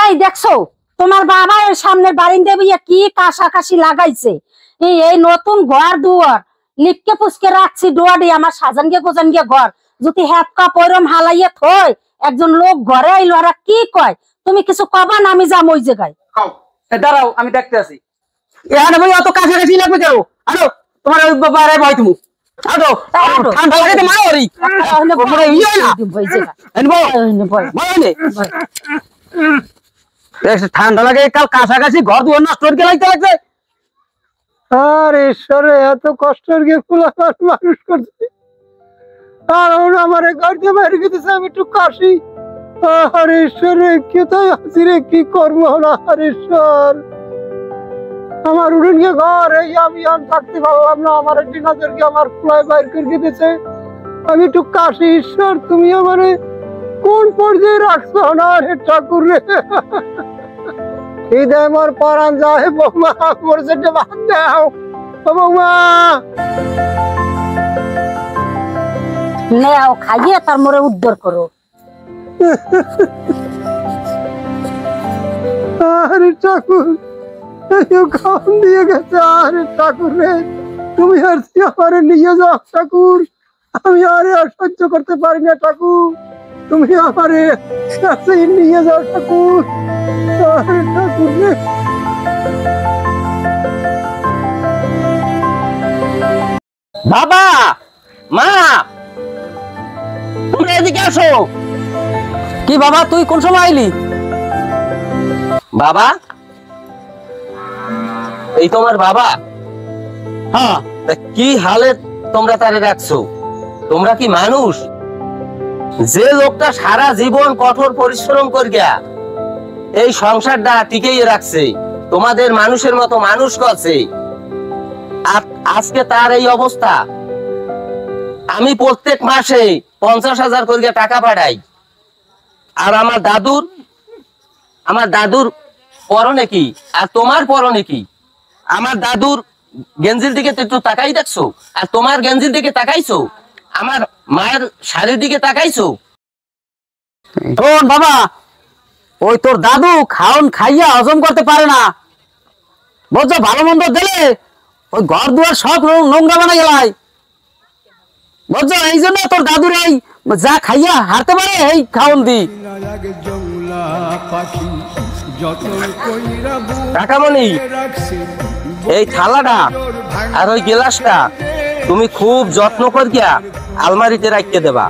এই দেখছো তোমার বাবা এর সামনে বারিন্দে বইয়া কি কাশাকাশি লাগাইছে। এই নতুন ঘর দুয়ার লিপকে পুষকে রাখছি ডোয়াডি আমার সাজান গিয়ে গোজান গিয়ে ঘর যদি হেতকা পয়রম হালাইয়া থই একজন লোক ঘরে আইলো আর কি কয় তুমি কিছু কবা না আমি যাম ওই জায়গায়। দাঁড়াও আমি দেখতে আসি। এখানে ভাই অত কাছাকাছি লাগবে কেন? আরো তোমার বাবারে ভয় তুমি আরো ঠান্ডা লাগে মারি ঠান্ডা লাগে কাল কাছাকাছি ঘর দুয়ার নষ্ট করে লাগতে লাগছে। আর ঈশ্বরে এত কষ্টের গিয়ে ফুলা মানুষ করছে আর আমার ঘরকে বাইরে গেছে আমি একটু কাশি। আর ঈশ্বরে কোথায় আছি রে কি করবো না। আর ঈশ্বর আমার উড়ন গিয়ে ঘর এই আমি থাকতে পারলাম না আমার ডিনাদেরকে আমার ফুলায় বাইর করে দিতেছে আমি একটু কাশি। ঈশ্বর তুমি আমারে কোন পর্যায়ে রাখছো না রে ঠাকুর রে। হৃদয় আমার পরাণ যায় বৌমা মোর সেটা বাদ দাও বৌমা নেও খাইয়ে তার মোরে উদ্ধার করো। আরে ঠাকুর খাওয়ান দিয়ে গেছে। আরে ঠাকুর রে তুমি আর আমারে নিয়ে যাও ঠাকুর আমি আরে আর সহ্য করতে পারি না ঠাকুর তুমি আমারে নিয়ে যাও ঠাকুর। আরে ঠাকুর রে বাবা মা তোমরা এদিকে আসো। কি বাবা তুই কোন সময় আইলি? বাবা এই তোমার বাবা? হ্যাঁ। কি হালে তোমরা তারে রাখছো? তোমরা কি মানুষ? যে লোকটা সারা জীবন কঠোর পরিশ্রম করিয়া এই সংসারটা টিকেই রাখছে তোমাদের মানুষের মতো মানুষ করছে আজকে তার এই অবস্থা। আমি প্রত্যেক মাসে 50,000 করে টাকা পাঠাই আর আমার দাদুর পরনে কি আর তোমার পরনে কি? আমার দাদুর গেঞ্জির দিকে একটু তাকাই দেখছো আর তোমার গেঞ্জির দিকে তাকাইছো? আমার মায়ের শাড়ির দিকে তাকাইছো? শোন বাবা ওই তোর দাদু খাওন খাইয়া হজম করতে পারে না বুঝছো। ভালো মন্দ দিলে ওই ঘর দুয়ার সব নোংরা বানাই গেলাই বুঝছো। এই জন্য তোর দাদুর এই যা খাইয়া হারতে পারে এই খাওন দি। কাকামণি এই থালাটা আর ওই গ্লাসটা তুমি খুব যত্ন করিয়া আলমারিতে রাখিয়ে দেবা।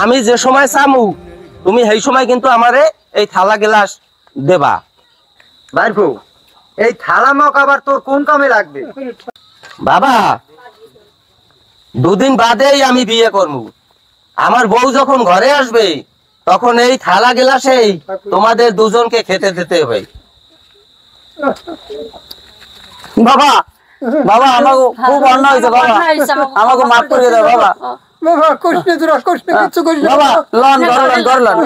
আমি যে সময় চামু তুমি সেই সময় কিন্তু আমারে এই থালা গ্লাস দেবা। বাইরফু এই থালা মগ আবার তোর কোন কামে লাগবে? বাবা দুদিন বাদেই আমি বিয়ে করবো। আমার বউ যখন ঘরে আসবে তখন এই থালা গ্লাসেই তোমাদের দুজনকে খেতে দিতে হবে। বাবা বাবা আমাকে খুব অন্যায় হয়েছে বাবা আমাকে মাফ করে দাও বাবা। বাবা কৃষ্ণ তোরা কৃষ্ণ কিছু করিস না বাবা লন গরলন